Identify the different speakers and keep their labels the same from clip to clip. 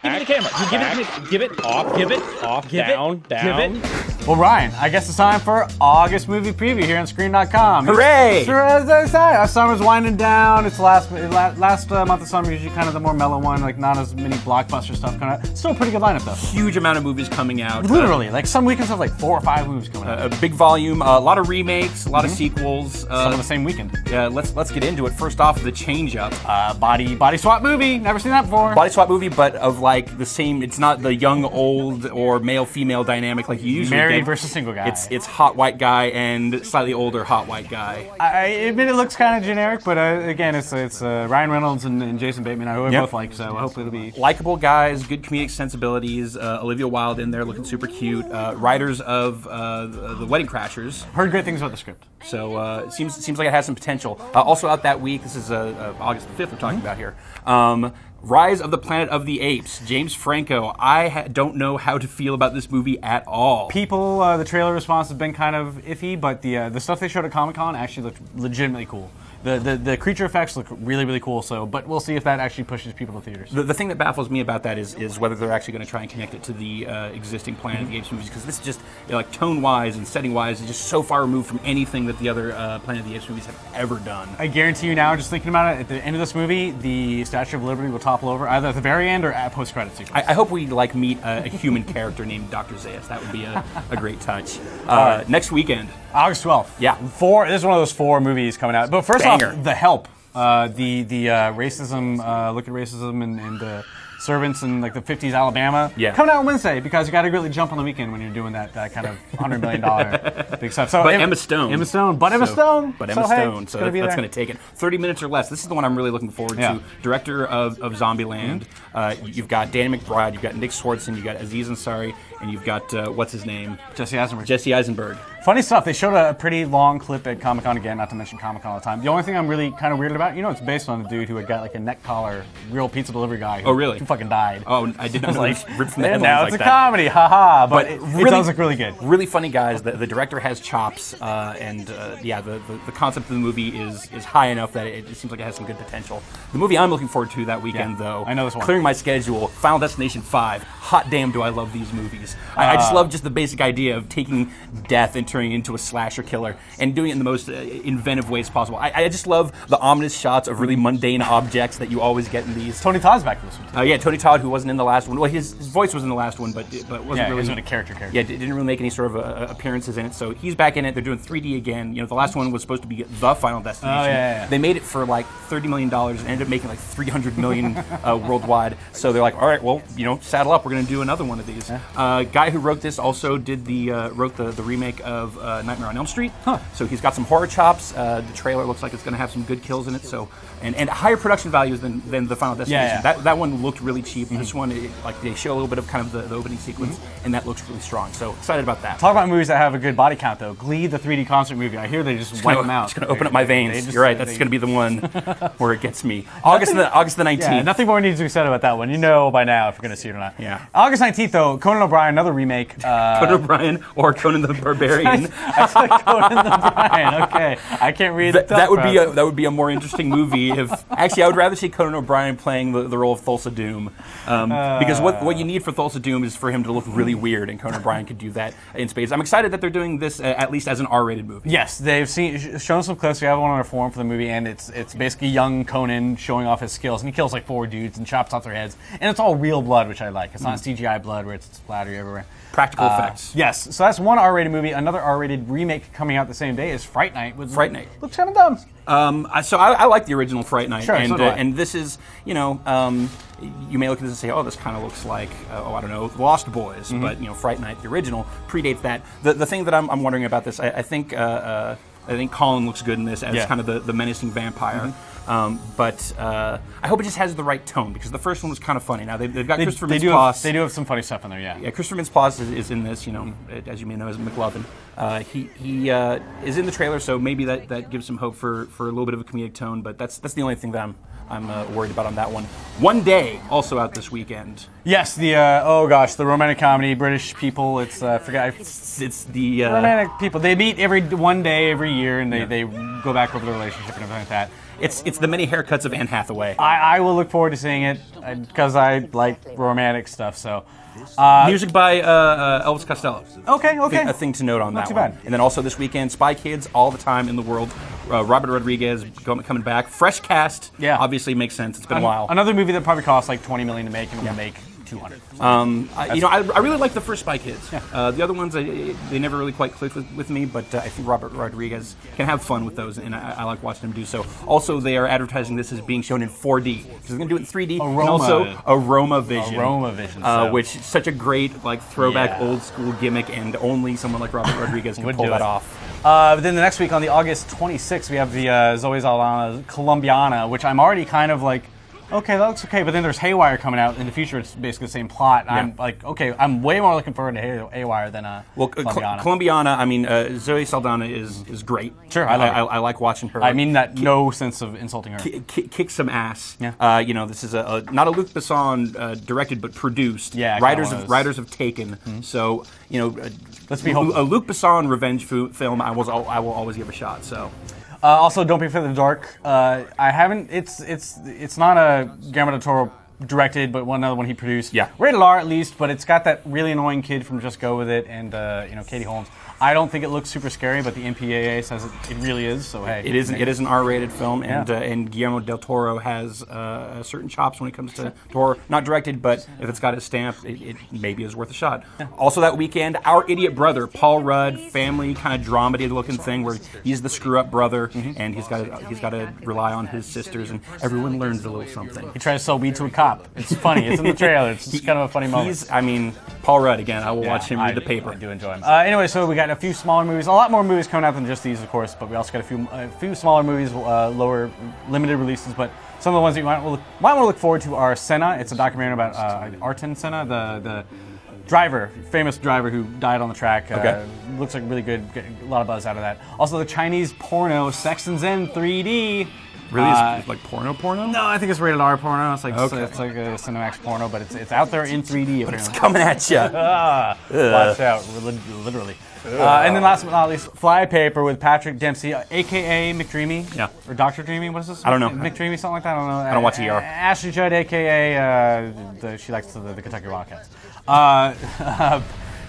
Speaker 1: Give me the camera. You give it to me. Give it off. Give it off. Give
Speaker 2: down,
Speaker 1: it.
Speaker 2: down.
Speaker 1: Give it.
Speaker 3: Well, Ryan, I guess it's time for August movie preview here on Screen.com.
Speaker 2: Hooray!
Speaker 3: Summer's winding down. It's last month of summer, usually kind of the more mellow one, like not as many blockbuster stuff coming out. Still a pretty good lineup though.
Speaker 2: Huge amount of movies coming out.
Speaker 3: Literally, like some weekends have like 4 or 5 movies coming out.
Speaker 2: A big volume, a lot of remakes, a lot of sequels.
Speaker 3: Some of the same weekend.
Speaker 2: Yeah, let's get into it. First off, the Change Up.
Speaker 3: Body swap movie. Never seen that before.
Speaker 2: Body swap movie, but of like the same. It's not the young, old, or male-female dynamic like you usually
Speaker 3: Married
Speaker 2: get.
Speaker 3: versus single guy.
Speaker 2: It's hot white guy and slightly older hot white guy.
Speaker 3: I admit it looks kind of generic, but again, it's Ryan Reynolds and Jason Bateman, who I both like, so hopefully it'll be
Speaker 2: Likeable guys, good comedic sensibilities. Olivia Wilde in there looking super cute. Writers of the Wedding Crashers.
Speaker 3: Heard great things about the script.
Speaker 2: So it seems like it has some potential. Also out that week, this is August the 5th we're talking about here. Rise of the Planet of the Apes, James Franco. I don't know how to feel about this movie at all.
Speaker 3: People, the trailer response has been kind of iffy, but the stuff they showed at Comic-Con actually looked legitimately cool. The creature effects look really, really cool, but we'll see if that actually pushes people to theaters.
Speaker 2: The thing that baffles me about that is whether they're actually going to try and connect it to the existing Planet of the Apes movies, because this is just, like, tone-wise and setting-wise, is just so far removed from anything that the other Planet of the Apes movies have ever done.
Speaker 3: I guarantee you now, just thinking about it, at the end of this movie, the Statue of Liberty will topple over, either at the very end or at post-credit sequence.
Speaker 2: I hope we meet a human character named Dr. Zaius. That would be a great touch. Next weekend.
Speaker 3: August 12th.
Speaker 2: Yeah.
Speaker 3: This is one of those 4 movies coming out. But first
Speaker 2: Banger.
Speaker 3: off, The Help. The racism, look at racism and servants in like the 50s Alabama.
Speaker 2: Yeah.
Speaker 3: Coming out on Wednesday, because you got to really jump on the weekend when you're doing that kind of $100 million big stuff. So
Speaker 2: But Emma Stone.
Speaker 3: Emma Stone. But Emma Stone.
Speaker 2: So that's going to take it. 30 minutes or less. This is the one I'm really looking forward to. Director of Zombieland. You've got Danny McBride, you've got Nick Swardson, you've got Aziz Ansari, and you've got, what's his name?
Speaker 3: Jesse Eisenberg.
Speaker 2: Jesse Eisenberg.
Speaker 3: Funny stuff. They showed a pretty long clip at Comic-Con again, not to mention Comic-Con all the time. The only thing I'm really kind of weirded about, it's based on a dude who had got like a neck collar, real pizza delivery guy.
Speaker 2: Oh, really?
Speaker 3: Who fucking died.
Speaker 2: Oh, I didn't know
Speaker 3: like,
Speaker 2: ripped from the
Speaker 3: and
Speaker 2: headlines
Speaker 3: now
Speaker 2: like
Speaker 3: it's
Speaker 2: that.
Speaker 3: a comedy, haha. But it
Speaker 2: really,
Speaker 3: does look really good.
Speaker 2: Really funny guys. The director has chops, the concept of the movie is high enough that it seems like it has some good potential. The movie I'm looking forward to that weekend, though,
Speaker 3: I know this one.
Speaker 2: Clearing my schedule, Final Destination 5. Hot damn, do I love these movies. I just love just the basic idea of taking death and turning it into a slasher killer and doing it in the most inventive ways possible. I just love the ominous shots of really mundane objects that you always get in these.
Speaker 3: Tony Todd's back to this one.
Speaker 2: Yeah, Tony Todd, who wasn't in the last one. Well, his voice was in the last one, but wasn't really.
Speaker 3: He wasn't a character.
Speaker 2: Yeah, didn't really make any sort of appearances in it. So he's back in it. They're doing 3D again. The last one was supposed to be the Final Destination.
Speaker 3: Oh, yeah.
Speaker 2: They made it for like $30 million and ended up making like $300 million worldwide. So they're like, all right, well, saddle up. We're going to do another one of these. Guy who wrote this also did wrote the remake of Nightmare on Elm Street. So he's got some horror chops. The trailer looks like it's going to have some good kills in it. So and higher production values than the Final Destination. That one looked really cheap. This one, they show a little bit of kind of the opening sequence, and that looks really strong. So excited about that.
Speaker 3: Talk about movies that have a good body count, though. Glee, the 3D concert movie. I hear they just wipe them out.
Speaker 2: It's going to open up my veins. You're right. That's going to be the one where it gets me. August the 19th.
Speaker 3: Yeah, nothing more needs to be said about that one. You know by now if you're going to see it or not.
Speaker 2: Yeah.
Speaker 3: August 19th, though, Conan O'Brien, another remake.
Speaker 2: Conan O'Brien or Conan the Barbarian.
Speaker 3: I said Conan O'Brien. Okay, I can't read
Speaker 2: that would be a more interesting movie if actually I would rather see Conan O'Brien playing the role of Thulsa Doom, because what you need for Thulsa Doom is for him to look really weird, and Conan O'Brien could do that in spades. I'm excited that they're doing this at least as an R-rated movie.
Speaker 3: Yes, they've shown some clips. We have one on our forum for the movie, and it's basically young Conan showing off his skills, and he kills like 4 dudes and chops off their heads, and it's all real blood, which I like. It's not CGI blood where it's splattery everywhere.
Speaker 2: Practical effects.
Speaker 3: Yes, so that's one R-rated movie. Another R-rated remake coming out the same day is Fright Night.
Speaker 2: Fright Night
Speaker 3: looks kind of dumb.
Speaker 2: So I like the original Fright Night,
Speaker 3: sure,
Speaker 2: and this is you may look at this and say, oh, this kind of looks like I don't know, Lost Boys, but Fright Night, the original, predates that. The thing that I'm wondering about this, I think Colin looks good in this as kind of the menacing vampire. But I hope it just has the right tone, because the first one was kind of funny. Now they've got Christopher Mintz-Plasse.
Speaker 3: They do have some funny stuff in there, yeah.
Speaker 2: Christopher Mintz-Plasse is in this, as you may know, as McLovin. He is in the trailer, so maybe that gives some hope for a little bit of a comedic tone. But that's the only thing that I'm worried about on that one. One Day, also out this weekend.
Speaker 3: Yes, the romantic comedy, British people. It's
Speaker 2: it's the
Speaker 3: romantic people. They meet one day every year, and they go back over the relationship and everything like that.
Speaker 2: it's the many haircuts of Anne Hathaway.
Speaker 3: I will look forward to seeing it because I like romantic stuff. So,
Speaker 2: Music by Elvis Costello.
Speaker 3: okay.
Speaker 2: A thing to note on
Speaker 3: Not
Speaker 2: that
Speaker 3: too
Speaker 2: one.
Speaker 3: bad.
Speaker 2: And then also this weekend, Spy Kids, All the Time in the World. Robert Rodriguez coming back. Fresh cast.
Speaker 3: Yeah.
Speaker 2: Obviously makes sense. It's been a while.
Speaker 3: Another movie that probably costs like $20 million to make and will make 200.
Speaker 2: I really like the first Spy Kids. The other ones, they never really quite clicked with me, but I think Robert Rodriguez can have fun with those, and I like watching him do so. Also, they are advertising this as being shown in 4D, because they're going to do it in 3D, and also Aroma Vision.
Speaker 3: So.
Speaker 2: Which is such a great like throwback
Speaker 3: Yeah.
Speaker 2: old school gimmick, and only someone like Robert Rodriguez can pull
Speaker 3: do
Speaker 2: that
Speaker 3: it.
Speaker 2: off.
Speaker 3: But then the next week on the August 26th, we have the Zoe Saldana Colombiana, which I'm already kind of like, okay, that looks okay. But then there's Haywire coming out in the future. It's basically the same plot.
Speaker 2: Yeah.
Speaker 3: I'm like, okay, I'm way more looking forward to Haywire than Colombiana.
Speaker 2: Colombiana. I mean, Zoe Saldana is great.
Speaker 3: Sure, I love her.
Speaker 2: I like watching her.
Speaker 3: I mean that no sense of insulting her.
Speaker 2: Kick some ass.
Speaker 3: Yeah.
Speaker 2: This is not a Luc Besson directed but produced.
Speaker 3: Yeah,
Speaker 2: writers have taken. So
Speaker 3: Let's be hopeful.
Speaker 2: A Luc Besson revenge film. I will always give a shot. So.
Speaker 3: Also, Don't Be Afraid of the Dark. I haven't. It's not a Guillermo del Toro directed, but another one he produced.
Speaker 2: Yeah.
Speaker 3: Rated R at least, but it's got that really annoying kid from Just Go With It, and Katie Holmes. I don't think it looks super scary, but the MPAA says it really is. So hey,
Speaker 2: It is an R-rated film, and Guillermo del Toro has certain chops when it comes to horror. Not directed, but if it's got his stamp, it maybe is worth a shot. Yeah. Also that weekend, Our Idiot Brother, Paul Rudd, family kind of dramedy-looking thing where he's the screw-up brother, and he's got to rely on his sisters, and everyone learns a little something.
Speaker 3: He tries to sell weed to a cop. It's funny. It's in the trailer. It's just kind of a funny moment.
Speaker 2: Paul Rudd again. I will watch him read the paper.
Speaker 3: I do enjoy him. Anyway, so we got a few smaller movies. A lot more movies coming out than just these, of course, but we also got a few smaller movies, lower limited releases. But some of the ones that you might want to look forward to are Senna. It's a documentary about Ayrton Senna, the driver, famous driver who died on the track. Looks like really good. Get a lot of buzz out of that. Also, the Chinese porno Sex and Zen 3D.
Speaker 2: Really, it's like porno?
Speaker 3: No, I think it's rated R porno. It's like it's like a Cinemax porno, but it's out there in 3D.
Speaker 2: But it's coming at you.
Speaker 3: Watch out, literally. And then last but not least, Flypaper with Patrick Dempsey, a.k.a. McDreamy.
Speaker 2: Yeah.
Speaker 3: Or Dr. Dreamy, what is this?
Speaker 2: I don't know.
Speaker 3: McDreamy, something like that? I don't know.
Speaker 2: I don't watch ER.
Speaker 3: Ashley Judd, a.k.a. She likes the Kentucky Wildcats.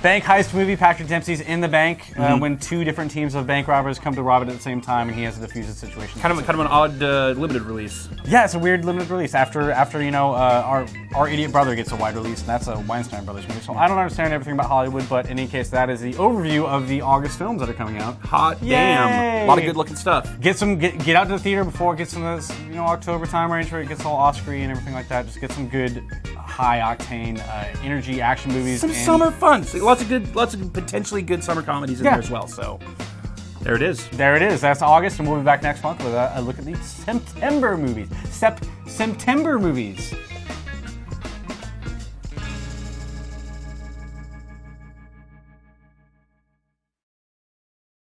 Speaker 3: Bank heist movie, Patrick Dempsey's in the bank when two different teams of bank robbers come to rob it at the same time, and he has to defuse the situation.
Speaker 2: Kind of an odd limited release.
Speaker 3: Yeah, it's a weird limited release. After our Idiot Brother gets a wide release, and that's a Weinstein Brothers movie. So I don't understand everything about Hollywood, but in any case, that is the overview of the August films that are coming out.
Speaker 2: Hot damn! A lot of good looking stuff.
Speaker 3: Get out to the theater before it gets in this October time range where it gets all Oscar-y and everything like that. Just get some good high octane energy action movies.
Speaker 2: Some summer fun. So lots of potentially good summer comedies in there as well. So there it is.
Speaker 3: There it is. That's August, and we'll be back next month with a look at the September movies. September movies.